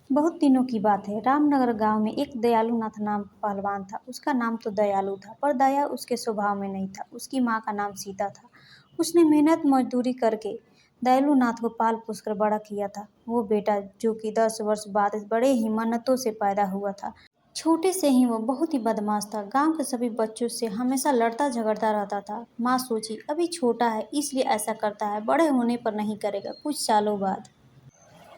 बहुत दिनों की बात है। रामनगर गांव में एक दयालु नाथ नाम पहलवान था। उसका नाम तो दयालु था, पर दया उसके स्वभाव में नहीं था। उसकी माँ का नाम सीता था। उसने मेहनत मजदूरी करके दयालु नाथ को पाल पोस कर बड़ा किया था। वो बेटा जो कि 10 वर्ष बाद बड़े ही मन्नतों से पैदा हुआ था। छोटे से ही वो बहुत ही बदमाश था। गांव के सभी बच्चों से हमेशा लड़ता झगड़ता रहता था। माँ सोची, अभी छोटा है इसलिए ऐसा करता है, बड़े होने पर नहीं करेगा। कुछ सालों बाद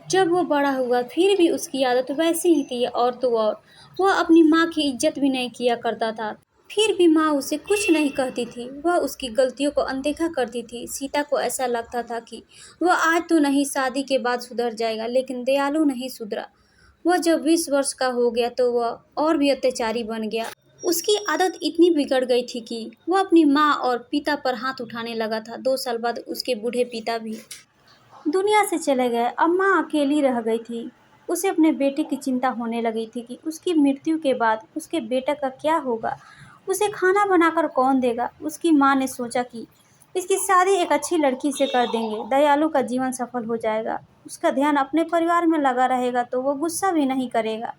जब वो बड़ा हुआ फिर भी उसकी आदत वैसी ही थी, और तो और वह अपनी माँ की इज्जत भी नहीं किया करता था। फिर भी माँ उसे कुछ नहीं कहती थी। वह उसकी गलतियों को अनदेखा करती थी। सीता को ऐसा लगता था कि वह आज तो नहीं, शादी के बाद सुधर जाएगा, लेकिन दयालु नहीं सुधरा। वह जब 20 वर्ष का हो गया तो वह और भी अत्याचारी बन गया। उसकी आदत इतनी बिगड़ गई थी कि वह अपनी माँ और पिता पर हाथ उठाने लगा था। 2 साल बाद उसके बूढ़े पिता भी दुनिया से चले गए। अब माँ अकेली रह गई थी। उसे अपने बेटे की चिंता होने लगी थी कि उसकी मृत्यु के बाद उसके बेटे का क्या होगा। उसे खाना बनाकर कौन देगा। उसकी माँ ने सोचा कि इसकी शादी एक अच्छी लड़की से कर देंगे, दयालु का जीवन सफल हो जाएगा। उसका ध्यान अपने परिवार में लगा रहेगा तो वो गुस्सा भी नहीं करेगा।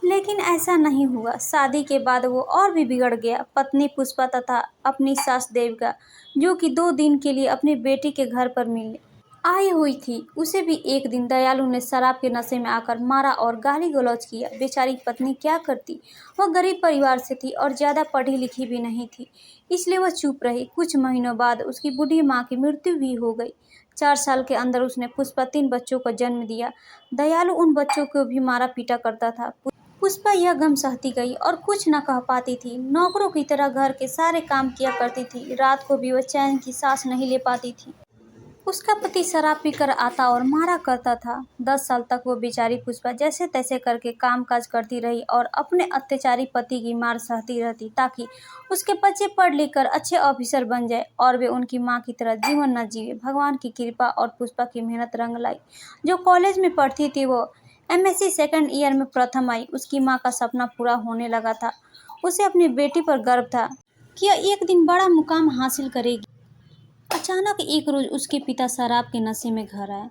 लेकिन ऐसा नहीं हुआ। शादी के बाद वो और भी बिगड़ गया। पत्नी पुष्पा तथा अपनी सास देविका, जो कि 2 दिन के लिए अपनी बेटी के घर पर मिलने आई हुई थी, उसे भी एक दिन दयालु ने शराब के नशे में आकर मारा और गाली गलौज किया। बेचारी पत्नी क्या करती। वह गरीब परिवार से थी और ज्यादा पढ़ी लिखी भी नहीं थी, इसलिए वह चुप रही। कुछ महीनों बाद उसकी बूढ़ी माँ की मृत्यु भी हो गई। 4 साल के अंदर उसने पुष्पा 3 बच्चों को जन्म दिया। दयालु उन बच्चों को भी मारा पीटा करता था। पुष्पा यह गम सहती गई और कुछ न कह पाती थी। नौकरों की तरह घर के सारे काम किया करती थी। रात को भी वह चैन की सांस नहीं ले पाती थी। उसका पति शराब पीकर आता और मारा करता था। 10 साल तक वो बेचारी पुष्पा जैसे तैसे करके काम काज करती रही और अपने अत्याचारी पति की मार सहती रहती, ताकि उसके बच्चे पढ़ लिख कर अच्छे ऑफिसर बन जाए और वे उनकी माँ की तरह जीवन न जिए। भगवान की कृपा और पुष्पा की मेहनत रंग लाई। जो कॉलेज में पढ़ती थी वो MSc सेकंड ईयर में प्रथम आई। उसकी माँ का सपना पूरा होने लगा था। उसे अपनी बेटी पर गर्व था कि यह एक दिन बड़ा मुकाम हासिल करेगी। अचानक एक रोज उसके पिता शराब के नशे में घर आए।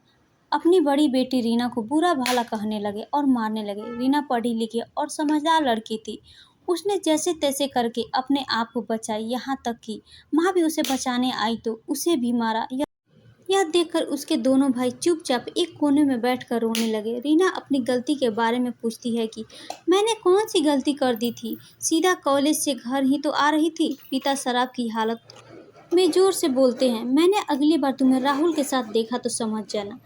अपनी बड़ी बेटी रीना को बुरा भला कहने लगे और मारने लगे। रीना पढ़ी लिखी और समझदार लड़की थी। उसने जैसे तैसे करके अपने आप को बचाई। यहाँ तक कि माँ भी उसे बचाने आई तो उसे भी मारा। यह देखकर उसके दोनों भाई चुपचाप एक कोने में बैठकर रोने लगे। रीना अपनी गलती के बारे में पूछती है कि मैंने कौन सी गलती कर दी थी, सीधा कॉलेज से घर ही तो आ रही थी। पिता शराब की हालत में जोर से बोलते हैं, मैंने अगली बार तुम्हें राहुल के साथ देखा तो समझ जाना।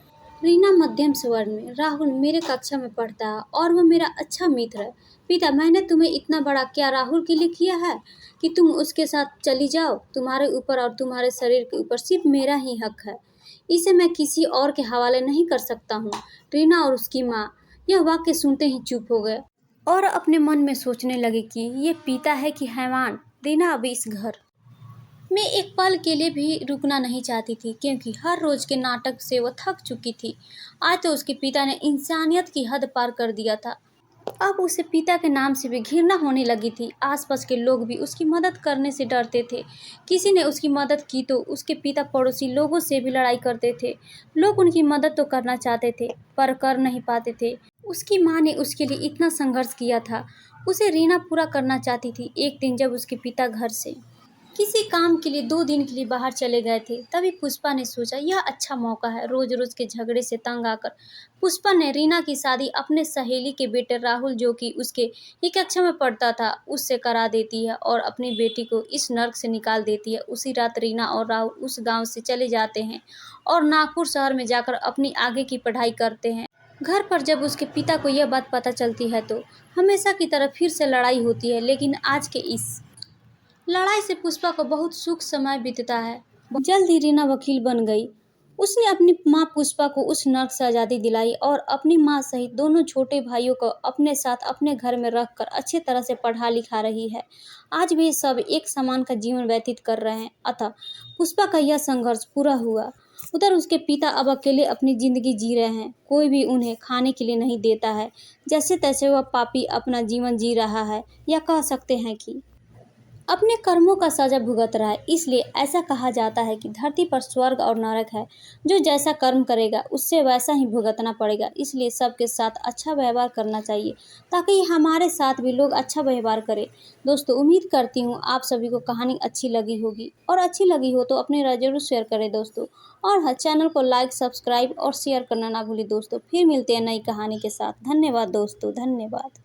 रीना मध्यम स्वर में, राहुल मेरे कक्षा में पढ़ता है और वह मेरा अच्छा मित्र है। पिता, मैंने तुम्हें इतना बड़ा क्या राहुल के लिए किया है कि तुम उसके साथ चली जाओ। तुम्हारे ऊपर और तुम्हारे शरीर के ऊपर सिर्फ मेरा ही हक है। इसे मैं किसी और के हवाले नहीं कर सकता हूँ। रीना और उसकी माँ यह वाक्य सुनते ही चुप हो गए और अपने मन में सोचने लगे कि ये पिता है कि हैवान। रीना अभी इस घर मैं एक पल के लिए भी रुकना नहीं चाहती थी, क्योंकि हर रोज के नाटक से वो थक चुकी थी। आज तो उसके पिता ने इंसानियत की हद पार कर दिया था। अब उसे पिता के नाम से भी घृणा होने लगी थी। आसपास के लोग भी उसकी मदद करने से डरते थे। किसी ने उसकी मदद की तो उसके पिता पड़ोसी लोगों से भी लड़ाई करते थे। लोग उनकी मदद तो करना चाहते थे पर कर नहीं पाते थे। उसकी माँ ने उसके लिए इतना संघर्ष किया था, उसे रीना पूरा करना चाहती थी। एक दिन जब उसके पिता घर से किसी काम के लिए 2 दिन के लिए बाहर चले गए थे, तभी पुष्पा ने सोचा यह अच्छा मौका है। रोज रोज के झगड़े से तंग आकर पुष्पा ने रीना की शादी अपने सहेली के बेटे राहुल, जो कि उसके ही कक्षा में पढ़ता था, उससे करा देती है और अपनी बेटी को इस नर्क से निकाल देती है। उसी रात रीना और राहुल उस गांव से चले जाते हैं और नागपुर शहर में जाकर अपनी आगे की पढ़ाई करते हैं। घर पर जब उसके पिता को यह बात पता चलती है तो हमेशा की तरह फिर से लड़ाई होती है, लेकिन आज के इस लड़ाई से पुष्पा को बहुत सुख समय बीतता है। जल्द ही रीना वकील बन गई। उसने अपनी माँ पुष्पा को उस नर्क से आज़ादी दिलाई और अपनी माँ सहित दोनों छोटे भाइयों को अपने साथ अपने घर में रखकर अच्छी तरह से पढ़ा लिखा रही है। आज वे सब एक समान का जीवन व्यतीत कर रहे हैं। अतः पुष्पा का यह संघर्ष पूरा हुआ। उधर उसके पिता अब अकेले अपनी जिंदगी जी रहे हैं। कोई भी उन्हें खाने के लिए नहीं देता है। जैसे तैसे वह पापी अपना जीवन जी रहा है, या कह सकते हैं कि अपने कर्मों का सजा भुगत रहा है। इसलिए ऐसा कहा जाता है कि धरती पर स्वर्ग और नरक है, जो जैसा कर्म करेगा उससे वैसा ही भुगतना पड़ेगा। इसलिए सबके साथ अच्छा व्यवहार करना चाहिए, ताकि हमारे साथ भी लोग अच्छा व्यवहार करें। दोस्तों, उम्मीद करती हूँ आप सभी को कहानी अच्छी लगी होगी, और अच्छी लगी हो तो अपने राय जरूर शेयर करें दोस्तों। और हाँ, चैनल को लाइक, सब्सक्राइब और शेयर करना ना भूलें दोस्तों। फिर मिलते हैं नई कहानी के साथ। धन्यवाद दोस्तों, धन्यवाद।